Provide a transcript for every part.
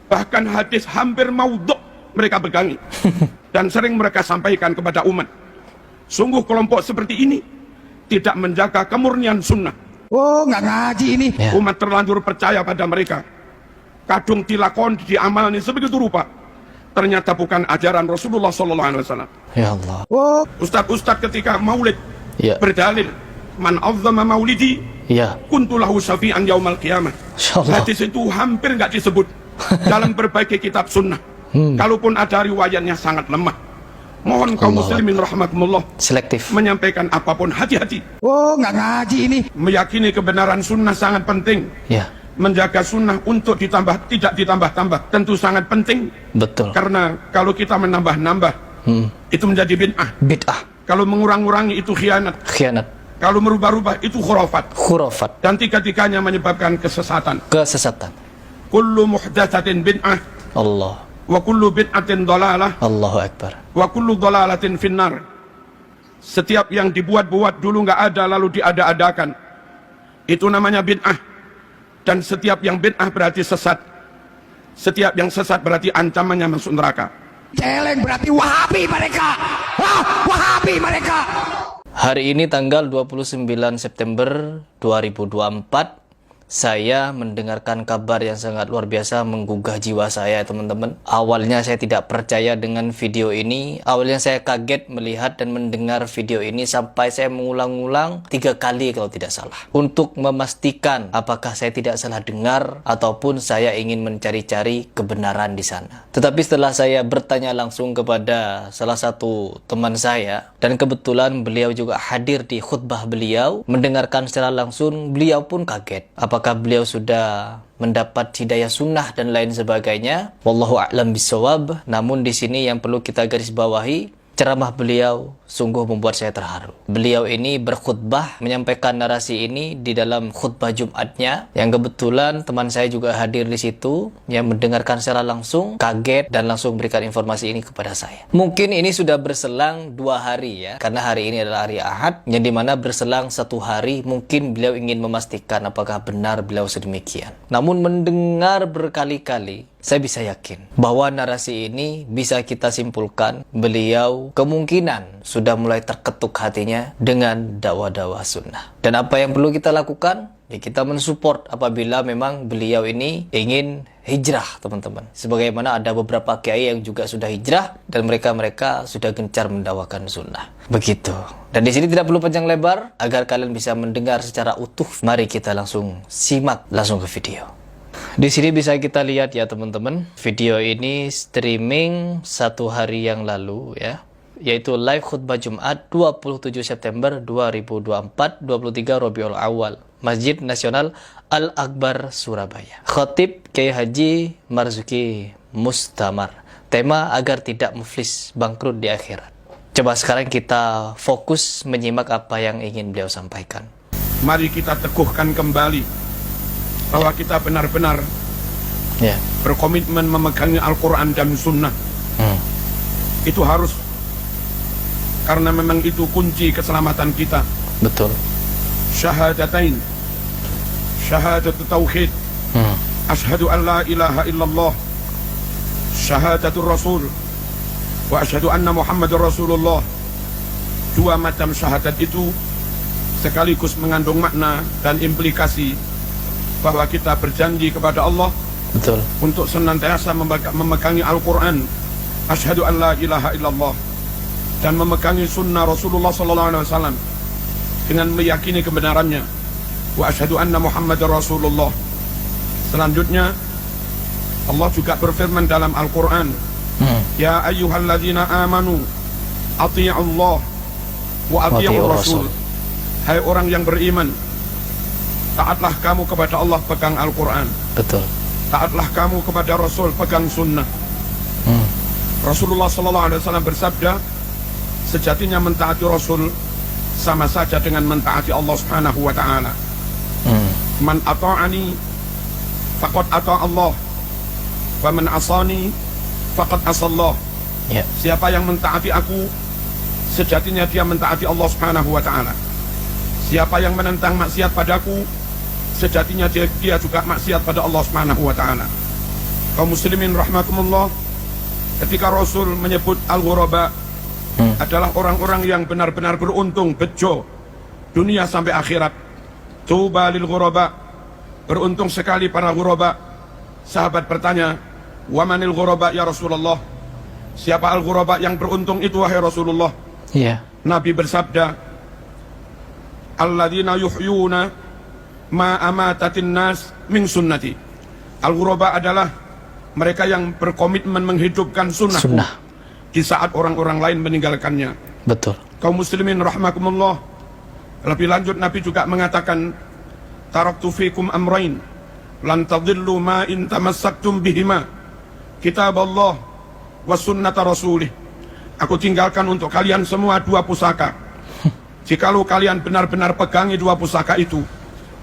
Bahkan hadis hampir maudhu' mereka pegangi dan sering mereka sampaikan kepada umat. Sungguh kelompok seperti ini tidak menjaga kemurnian sunnah. Oh, nggak ngaji ini. Ya. Umat terlanjur percaya pada mereka. Kadung dilakon diamalni sebegitu rupa. Ternyata bukan ajaran Rasulullah SAW. Ya Allah. Oh, Ustadz ketika maulid Ya. berdalil, man azzama maulidi Ya. kuntu lahu syafi'an yaumal qiyamah. Insyaallah. Hadis itu hampir nggak disebut dalam berbagai kitab sunnah. Kalaupun ada riwayatnya sangat lemah. Mohon kaum Allah muslimin rahimakumullah Selektif. menyampaikan apapun hati-hati. oh, nggak ngaji ini. Meyakini kebenaran sunnah sangat penting. Ya. Menjaga sunnah untuk tidak ditambah-tambah tentu sangat penting. Betul. Karena kalau kita menambah-nambah itu menjadi bid'ah. Bid'ah. Kalau mengurang-urangi itu khianat. Khianat. Kalau merubah-rubah itu khurafat. Khurafat. Dan tiga-tiganya menyebabkan kesesatan. Kesesatan. Kullu muhdatsatin bid'ah Allah. wa kullu bid'atin dhalalah Allahu Akbar. wa kullu dhalalatin finnar. Setiap yang dibuat-buat dulu nggak ada lalu diada-adakan, itu namanya bid'ah. Dan setiap yang bid'ah berarti sesat. Setiap yang sesat berarti ancamannya masuk neraka. Celeng berarti Wahabi mereka. Wahabi mereka. Hari ini tanggal 29 September 2024, saya mendengarkan kabar yang sangat luar biasa menggugah jiwa saya, teman-teman. Awalnya saya tidak percaya dengan video ini. Awalnya saya kaget melihat dan mendengar video ini sampai saya mengulang-ulang 3 kali kalau tidak salah. Untuk memastikan apakah saya tidak salah dengar ataupun saya ingin mencari-cari kebenaran di sana. Tetapi setelah saya bertanya langsung kepada salah satu teman saya, dan kebetulan beliau juga hadir di khutbah beliau, mendengarkan secara langsung, beliau pun kaget. Apakah beliau sudah mendapat hidayah sunnah dan lain sebagainya? Wallahu a'lam bishawab. Namun di sini yang perlu kita garis bawahi, ceramah beliau sungguh membuat saya terharu. Beliau ini berkhutbah, menyampaikan narasi ini di dalam khutbah Jumatnya, yang kebetulan teman saya juga hadir di situ, yang mendengarkan secara langsung, kaget dan langsung berikan informasi ini kepada saya. Mungkin ini sudah berselang 2 hari ya, karena hari ini adalah hari Ahad, yang dimana berselang 1 hari, mungkin beliau ingin memastikan apakah benar beliau sedemikian. Namun mendengar berkali-kali, saya bisa yakin bahwa narasi ini bisa kita simpulkan beliau kemungkinan sudah mulai terketuk hatinya dengan dakwah-dakwah sunnah. Dan apa yang perlu kita lakukan? Ya, kita mensupport apabila memang beliau ini ingin hijrah, teman-teman. Sebagaimana ada beberapa kiai yang juga sudah hijrah dan mereka sudah gencar mendakwakan sunnah. Begitu. Dan di sini tidak perlu panjang lebar agar kalian bisa mendengar secara utuh. Mari kita langsung simak langsung ke video. Di sini bisa kita lihat ya teman-teman, video ini streaming 1 hari yang lalu ya, yaitu live khutbah Jumat 27 September 2024, 23 Rabiul Awal, Masjid Nasional Al-Akbar Surabaya. Khatib Kiai Haji Marzuki Mustamar. Tema agar tidak muflis bangkrut di akhirat. Coba sekarang kita fokus menyimak apa yang ingin beliau sampaikan. Mari kita teguhkan kembali bahwa kita benar-benar berkomitmen memegangi Al-Quran dan Sunnah. Itu harus, karena memang itu kunci keselamatan kita. Betul. Syahadatain, syahadatu tauhid, asyhadu an la ilaha illallah, syahadatul rasul, wa asyhadu anna Muhammadur Rasulullah. 2 macam syahadat itu sekaligus mengandung makna dan implikasi bahwa kita berjanji kepada Allah, Betul, untuk senantiasa memegangi Al-Quran, asyhadu an la ilaha illallah, dan memegangi sunnah Rasulullah SAW dengan meyakini kebenarannya, wa asyhadu anna Muhammadar Rasulullah. Selanjutnya Allah juga berfirman dalam Al-Quran, ya ayyuhalladzina amanu ati'ullah wa ati'ur rasul. Hai orang yang beriman, taatlah kamu kepada Allah, pegang Al-Quran. betul. Taatlah kamu kepada Rasul, pegang sunnah. Rasulullah SAW bersabda, sejatinya mentaati Rasul sama saja dengan mentaati Allah Subhanahu wa Ta'ala. Man ata'ani faqad ata' Allah, wa man asani faqad asallah. Ya. Siapa yang mentaati aku, sejatinya dia mentaati Allah Subhanahu wa Ta'ala. Siapa yang menentang maksiat padaku, sejatinya dia juga maksiat pada Allah Subhanahu wa Ta'ala. Kaum muslimin rahimakumullah, ketika Rasul menyebut al-ghuraba adalah orang-orang yang benar-benar beruntung, bejo dunia sampai akhirat. Tuba lil ghuraba, beruntung sekali para ghuraba. Sahabat bertanya, wa manil ghuraba ya Rasulullah? Siapa al-ghuraba yang beruntung itu wahai Rasulullah? Iya. Nabi bersabda, alladzina yuhyuna ma amatatin nas min sunnati. Al-ghuraba adalah mereka yang berkomitmen menghidupkan sunnah di saat orang-orang lain meninggalkannya. Betul. Kaum muslimin rahimakumullah, lebih lanjut Nabi juga mengatakan, taraktu fikum amrain lan tadillu ma in tamassaktum bihima, kitab Allah wa sunnata rasulih. Aku tinggalkan untuk kalian semua dua pusaka. Jikalau kalian benar-benar pegangi dua pusaka itu,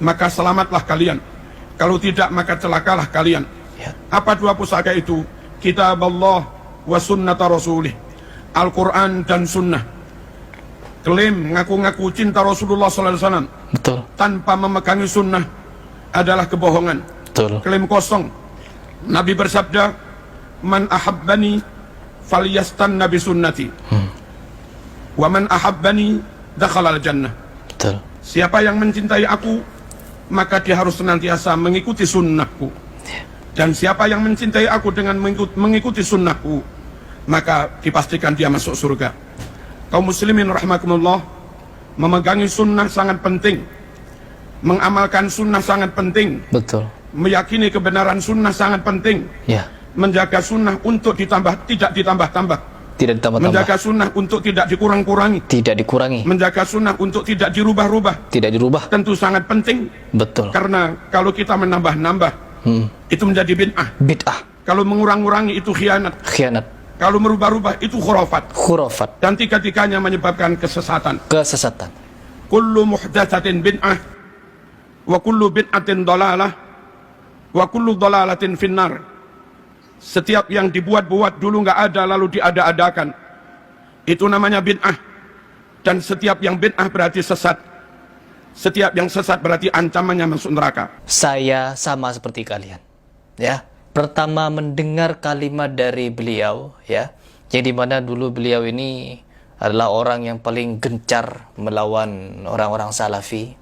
maka selamatlah kalian. Kalau tidak, maka celakalah kalian. Apa dua pusaka itu? Kitab Allah wa sunnata rasulih, Al-Quran dan sunnah. Klaim ngaku-ngaku cinta Rasulullah SAW Betul. tanpa memegangi sunnah adalah kebohongan. Betul. Klaim kosong. Nabi bersabda, man ahabbani falyastan nabi sunnati, wa man ahabbani dakhala al-jannah. Betul. Siapa yang mencintai aku, maka dia harus senantiasa mengikuti sunnahku. Dan siapa yang mencintai aku dengan mengikuti sunnahku, maka dipastikan dia masuk surga. Kaum muslimin rahimakumullah, memegangi sunnah sangat penting. Mengamalkan sunnah sangat penting. Betul. Meyakini kebenaran sunnah sangat penting. Ya. Menjaga sunnah untuk tidak ditambah-tambah. Tidak ditambah-tambah. Menjaga sunnah untuk tidak dikurang-kurangi. Tidak dikurangi. Menjaga sunnah untuk tidak dirubah-rubah. Tidak dirubah. Tentu sangat penting. Betul. Karena kalau kita menambah-nambah, itu menjadi bid'ah. Bid'ah. Kalau mengurang-urangi itu khianat. Khianat. Kalau merubah-rubah itu khurafat. Khurafat. Dan tiga-tiganya menyebabkan kesesatan. Kesesatan. Kullu muhdatsatin bid'ah, wa kullu bid'atin dalalah, wa kullu dalalatin finnar. Setiap yang dibuat-buat dulu nggak ada lalu diada-adakan, itu namanya bid'ah. Dan setiap yang bid'ah berarti sesat. Setiap yang sesat berarti ancamannya masuk neraka. Saya sama seperti kalian. Ya. Pertama mendengar kalimat dari beliau, ya, yang dimana dulu beliau ini adalah orang yang paling gencar melawan orang-orang salafi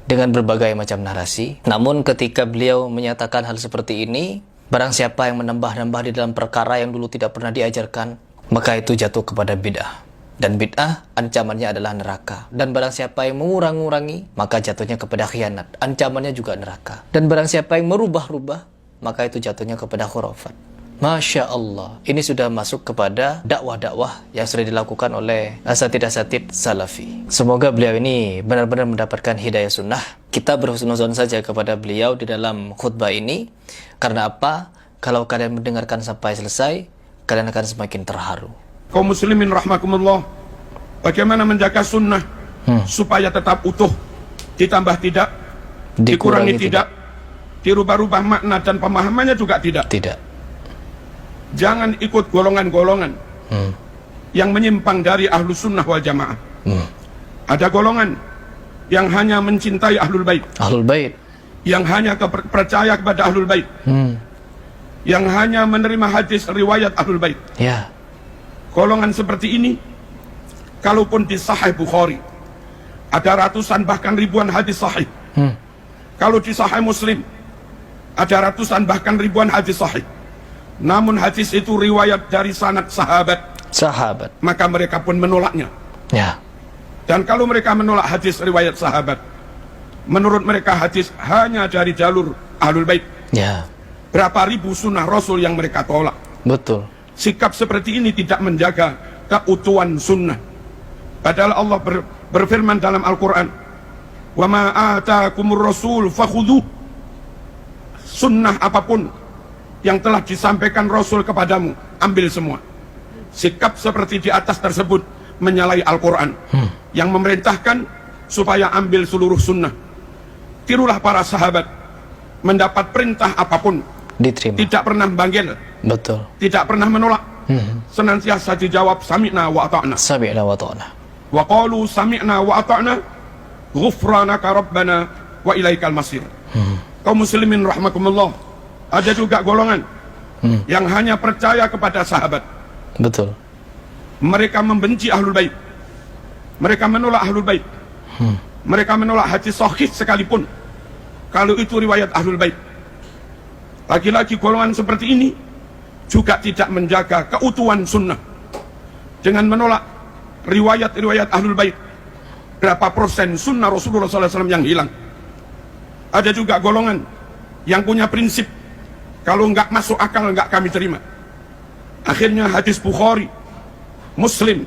dengan berbagai macam narasi. Namun ketika beliau menyatakan hal seperti ini, barang siapa yang menambah-nambah di dalam perkara yang dulu tidak pernah diajarkan, maka itu jatuh kepada bid'ah. Dan bid'ah ancamannya adalah neraka. Dan barang siapa yang mengurang-urangi, maka jatuhnya kepada khianat. Ancamannya juga neraka. Dan barang siapa yang merubah-rubah, maka itu jatuhnya kepada khurafat. Masya Allah, ini sudah masuk kepada dakwah-dakwah yang sudah dilakukan oleh asatid-asatid salafi. Semoga beliau ini benar-benar mendapatkan hidayah sunnah. Kita berhusnuzon saja kepada beliau di dalam khutbah ini. Karena apa? Kalau kalian mendengarkan sampai selesai, kalian akan semakin terharu. Kaum muslimin rahmakumullah, bagaimana menjaga sunnah supaya tetap utuh, ditambah tidak, dikurangi tidak, dirubah-rubah makna dan pemahamannya juga tidak. Tidak. Jangan ikut golongan-golongan yang menyimpang dari ahlu sunnah wal jamaah. Ada golongan yang hanya mencintai ahlul bait, Ahlul bait, yang hanya percaya kepada ahlul bait, yang hanya menerima hadis riwayat ahlul bait. ya, Golongan seperti ini, kalaupun di Sahih Bukhari ada ratusan bahkan ribuan hadis sahih. Kalau di Sahih Muslim ada ratusan bahkan ribuan hadis sahih, namun hadis itu riwayat dari sanad sahabat, maka mereka pun menolaknya. ya, Dan kalau mereka menolak hadis riwayat sahabat, menurut mereka hadis hanya dari jalur ahlul bait. ya, Berapa ribu sunnah Rasul yang mereka tolak. betul. Sikap seperti ini tidak menjaga keutuhan sunnah. Padahal Allah berfirman dalam Al-Quran, wa ma atakumur rasul fakhudhuh. Sunnah apapun yang telah disampaikan Rasul kepadamu, ambil semua. Sikap seperti di atas tersebut menyalahi Al-Quran yang memerintahkan supaya ambil seluruh sunnah. Tirulah para sahabat, mendapat perintah apapun Diterima. tidak pernah banggil, Betul. tidak pernah menolak, senantiasa dijawab sami'na wa ata'na. Sami'na wa ta'na. Wa qalu sami'na wa ata'na ghufranaka rabbana wa ilaikal masir. Kaum muslimin rahmakumullah, Ada juga golongan yang hanya percaya kepada sahabat. Betul. Mereka membenci ahlul bait. Mereka menolak ahlul bait. Mereka menolak hadis sahih sekalipun kalau itu riwayat ahlul bait. Lagi-lagi golongan seperti ini juga tidak menjaga keutuhan sunnah dengan menolak riwayat-riwayat ahlul bait. Berapa persen sunnah Rasulullah SAW yang hilang? Ada juga golongan yang punya prinsip, kalau nggak masuk akal nggak kami terima. Akhirnya hadis Bukhari, Muslim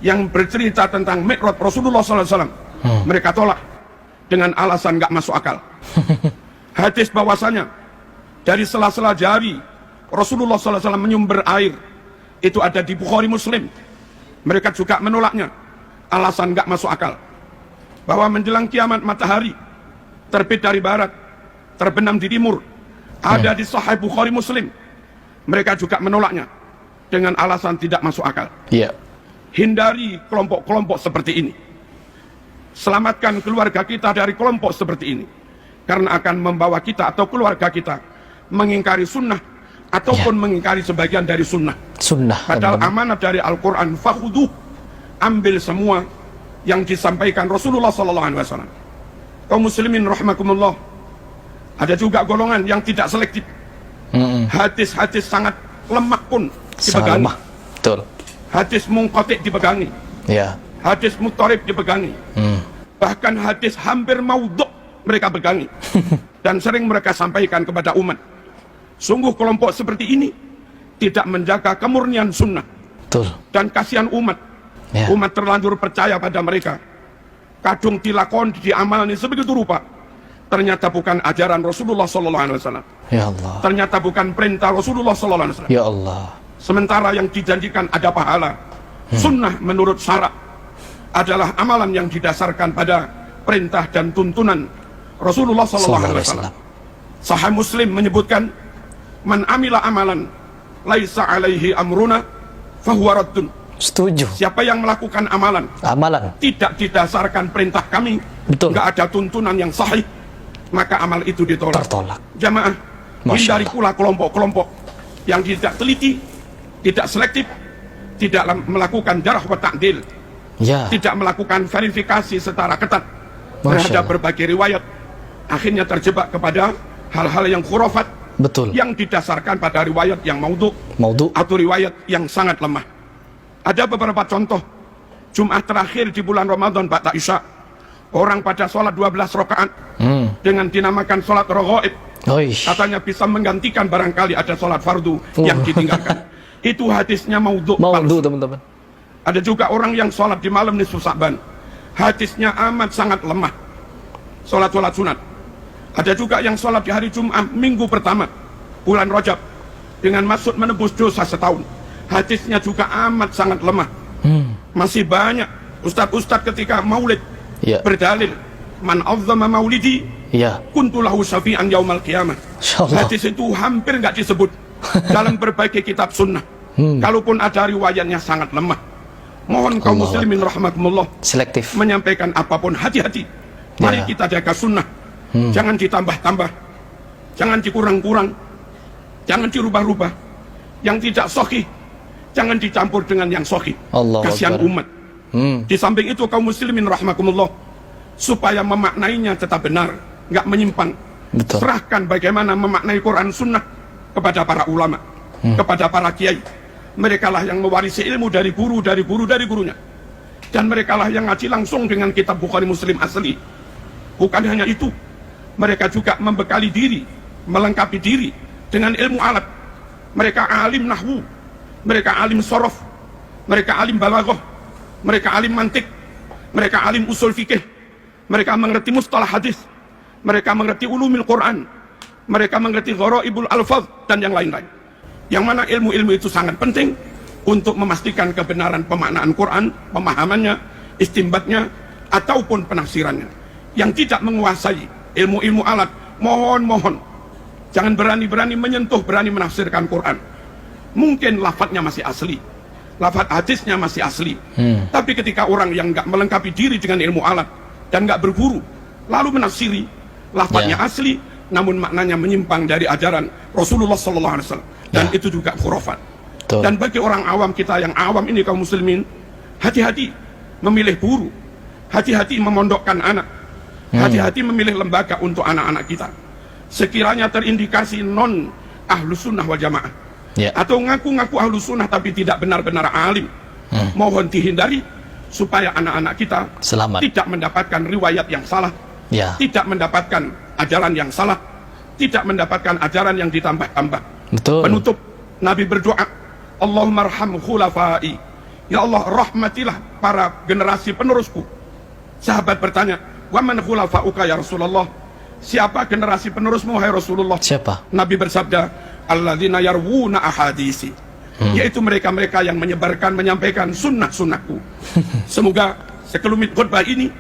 yang bercerita tentang Mi'raj Rasulullah SAW, mereka tolak dengan alasan nggak masuk akal. Hadis bahwasanya dari sela-sela jari Rasulullah SAW menyumber air, itu ada di Bukhari Muslim, mereka juga menolaknya, alasan nggak masuk akal. Bahwa menjelang kiamat matahari terbit dari barat, terbenam di timur, ada di Sahih Bukhari Muslim, mereka juga menolaknya dengan alasan tidak masuk akal. Iya. Hindari kelompok-kelompok seperti ini. Selamatkan keluarga kita dari kelompok seperti ini, karena akan membawa kita atau keluarga kita mengingkari sunnah ataupun mengingkari sebagian dari sunnah. Padahal amanat dari Al-Quran, fakhuduh, ambil semua yang disampaikan Rasulullah SAW. Kaum muslimin rahimakumullah, ada juga golongan yang tidak selektif. Hadis-hadis sangat lemah pun dipegangi. Betul. Hadis munqati dipegangi. Ya. Hadis muttarib dipegangi. Bahkan hadis hampir maudhu' mereka pegangi. Dan sering mereka sampaikan kepada umat. Sungguh kelompok seperti ini tidak menjaga kemurnian sunnah. Betul. Dan kasihan umat. Ya. Umat terlanjur percaya pada mereka. Kadung dilakon, diamalkan sebegitu rupa. Ternyata bukan ajaran Rasulullah SAW. Ya Allah. Ternyata bukan perintah Rasulullah SAW. Ya Allah. Sementara yang dijanjikan ada pahala. Sunnah menurut syarak adalah amalan yang didasarkan pada perintah dan tuntunan Rasulullah SAW. Sahih Muslim menyebutkan, man amila amalan laisa alaihi amruna fahuwa raddun. Setuju. Siapa yang melakukan amalan tidak didasarkan perintah kami, nggak ada tuntunan yang sahih, maka amal itu ditolak. Tertolak. Jamaah, hindari pula kelompok-kelompok yang tidak teliti, tidak selektif, tidak melakukan jarh wa ta'dil, tidak melakukan verifikasi secara ketat terhadap berbagai riwayat, akhirnya terjebak kepada hal-hal yang khurafat, yang didasarkan pada riwayat yang maudhu atau riwayat yang sangat lemah. Ada beberapa contoh. Jumat terakhir di bulan Ramadan Ba'da Isya, orang pada sholat 12 rakaat dengan dinamakan sholat raghaib. Katanya bisa menggantikan barangkali ada sholat fardu yang ditinggalkan. Itu hadisnya maudhu', teman-teman. Ada juga orang yang sholat di malam nisfu Sa'ban, hadisnya amat sangat lemah. Sholat sunat. Ada juga yang sholat di hari Jumat minggu pertama bulan Rajab dengan maksud menebus dosa setahun, hadisnya juga amat sangat lemah. Masih banyak ustadz-ustadz ketika maulid berdalil, man azzama maulidi kuntu lahu syafi'an yaumal qiyamah. Hadis itu hampir nggak disebut dalam berbagai kitab sunnah. Kalaupun ada riwayatnya sangat lemah. Mohon kaum muslimin rahimakumullah, selektif menyampaikan apapun, hati-hati. Mari kita jaga sunnah. Jangan ditambah-tambah, jangan dikurang-kurang, jangan dirubah-rubah. Yang tidak sahih jangan dicampur dengan yang sahih. Kasihan umat. Di samping itu kaum muslimin rahimakumullah, supaya memaknainya tetap benar, nggak menyimpang, serahkan bagaimana memaknai Quran sunnah kepada para ulama, kepada para kiai. Mereka lah yang mewarisi ilmu dari gurunya, dan mereka lah yang ngaji langsung dengan kitab Bukhari Muslim asli. Bukan hanya itu, mereka juga membekali diri, melengkapi diri dengan ilmu alat. Mereka alim nahwu, mereka alim sorof, mereka alim balaghah, mereka alim mantik, mereka alim usul fikih, mereka mengerti mustalah hadis, mereka mengerti ulumil Quran, mereka mengerti gharaibul alfaz dan yang lain-lain. Yang mana ilmu-ilmu itu sangat penting untuk memastikan kebenaran pemaknaan Quran, pemahamannya, istimbatnya, ataupun penafsirannya. Yang tidak menguasai ilmu-ilmu alat, mohon jangan berani-berani menyentuh, berani menafsirkan Quran. Mungkin lafadznya masih asli, lafadz hadisnya masih asli, tapi ketika orang yang nggak melengkapi diri dengan ilmu alat dan nggak berguru, lalu menafsiri, lafadznya asli, namun maknanya menyimpang dari ajaran Rasulullah sallallahu alaihi wasallam, dan itu juga khurafat. Betul. Dan bagi orang awam, kita yang awam ini kaum muslimin, hati-hati memilih guru, hati-hati memondokkan anak, hati-hati memilih lembaga untuk anak-anak kita. Sekiranya terindikasi non ahlu sunnah wal jamaah, atau ngaku-ngaku ahlu sunnah tapi tidak benar-benar alim, mohon dihindari supaya anak-anak kita selamat, tidak mendapatkan riwayat yang salah, tidak mendapatkan ajaran yang salah, tidak mendapatkan ajaran yang ditambah-tambah. Betul. Penutup, Nabi berdoa, Allahumma arham khulafai, ya Allah rahmatilah para generasi penerusku. Sahabat bertanya, wa man khulafauka ya Rasulullah, siapa generasi penerusmu wahai Rasulullah? Siapa? Nabi bersabda, alladzina yarwuna ahadisi, yaitu mereka-mereka yang menyebarkan, menyampaikan sunnah-sunnahku. Semoga sekelumit khutbah ini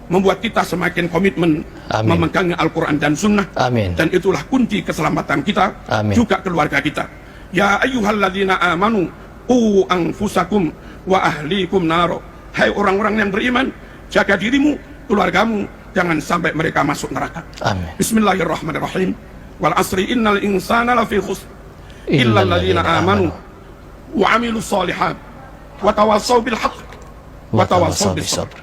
membuat kita semakin komitmen memegang Al-Quran dan Sunnah. Amin. Dan itulah kunci keselamatan kita, juga keluarga kita. Ya ayyuhalladzina amanu qu anfusakum wa ahlikum naro. Hai orang-orang yang beriman, jaga dirimu, keluargamu, jangan sampai mereka masuk neraka. Amin. Bismillahirrahmanirrahim. Wal asri innal insana lafi khusr illa alladzina amanu wa amilus solihat wa tawassaw bil haqq wa tawassaw bis sabr.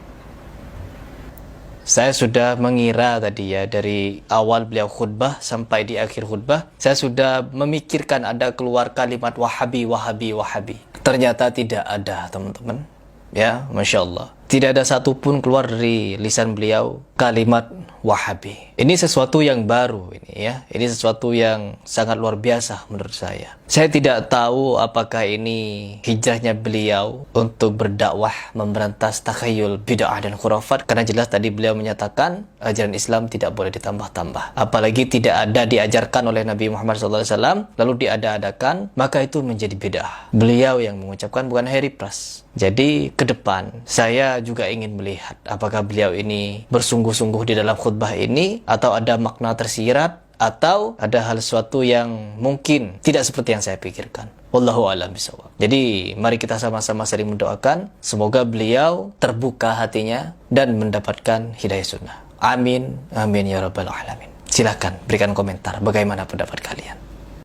Saya sudah mengira tadi ya, dari awal beliau khutbah sampai di akhir khutbah, saya sudah memikirkan ada keluar kalimat Wahabi, Wahabi, Wahabi. Ternyata tidak ada, teman-teman. Ya, Masya Allah. Tidak ada satupun keluar dari lisan beliau kalimat Wahabi. Ini sesuatu yang baru ini ya. Ini sesuatu yang sangat luar biasa menurut saya. Saya tidak tahu apakah ini hijrahnya beliau untuk berdakwah memberantas takhayul, bid'ah dan khurafat, karena jelas tadi beliau menyatakan ajaran Islam tidak boleh ditambah-tambah. Apalagi tidak ada diajarkan oleh Nabi Muhammad SAW lalu diada-adakan, maka itu menjadi bid'ah. Beliau yang mengucapkan, bukan Harry Pras. Jadi ke depan saya juga ingin melihat apakah beliau ini bersungguh-sungguh di dalam khutbah ini, atau ada makna tersirat, atau ada hal sesuatu yang mungkin tidak seperti yang saya pikirkan. Wallahu a'lam bishawab. Jadi mari kita sama-sama saling mendoakan semoga beliau terbuka hatinya dan mendapatkan hidayah sunnah. Amin, amin ya rabbal alamin. Silakan berikan komentar bagaimana pendapat kalian.